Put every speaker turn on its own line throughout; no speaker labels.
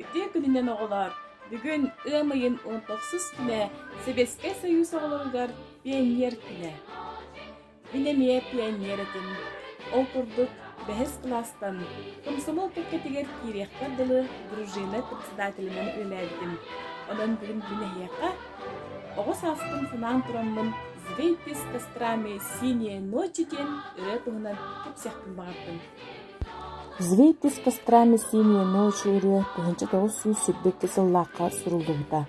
Үтө күнүнен оголор, бүгүн ымайын 19 күнэ Советский Союз оголоргар пионер күнэ. Минеме пионер этим, ол курдук бэхэс класстан, комсомол кеккетигер кириэхтар дылы дружина председателинен үлэлдим. Онон бүгүн күнэхияка, оҕос астын санаан тураммын «Звейтис кострами синие ночи» ден ыры туһунан кепсяхтын багаттым.
«Звейтис кострами синие ночи» ыры туһунча тоҕус сүүс сүрбекке сыллаакка сурулдугута.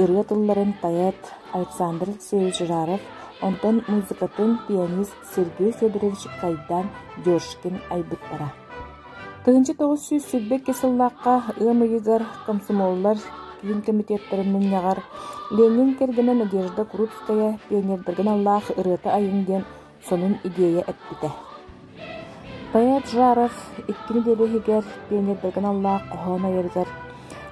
Ыры тылларын поэт Александр Алексеевич Жаров, онтон музыкатын пианист Сергей Федорович Кайдан Дёршкин айбыттара. Туһунча тоҕус сүүс сүрбекке сыллаакка ымыйыгар комсомоллар кийин комитеттеринин нягар Ленин кергене Надежда Крупская пионердерген Аллах ырыта айын ден сонун идея эппите. Поэт Жаров иккини делехигер пионердерген Аллах кохона ергер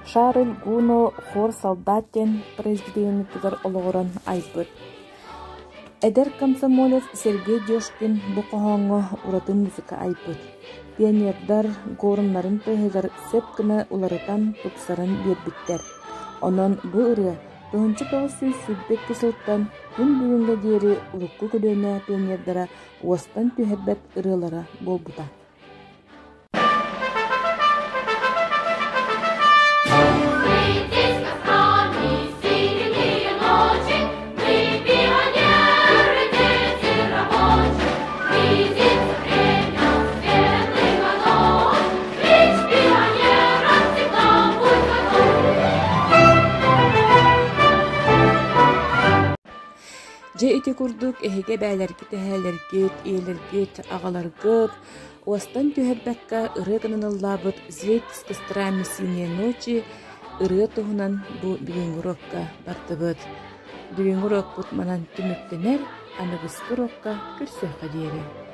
Шарль Гуно хор солдатен произведениятыгар ологорон айбыт. Эдер комсомолец Сергей Дёшкин бу кохоңго уратын музыка айбыт. Пионердар горуннарын тыһыгар сеп кына уларытан туксарын биэрбиттер. Онон бу ыры тоһунча тоҕус сүүс сүрбек кысылттан күн бүгүнгө диэри улукку көдөөнэ пионердара уостан түһэрбэт ырыалара болбута. Же ити курдук эһиге бээлэргит эһээлэргит, иэлэргит, аҕаларгыт, уостан түһэрбэкка ыры гыныныллаабыт «Звейтис кострами синие ночи» ырыа туһунан бу бүгүнгү урокка бартыбыт. Бүгүнгү урокпут манан түмүктенер, аныбыскы урокка көрсөөххэ диэри.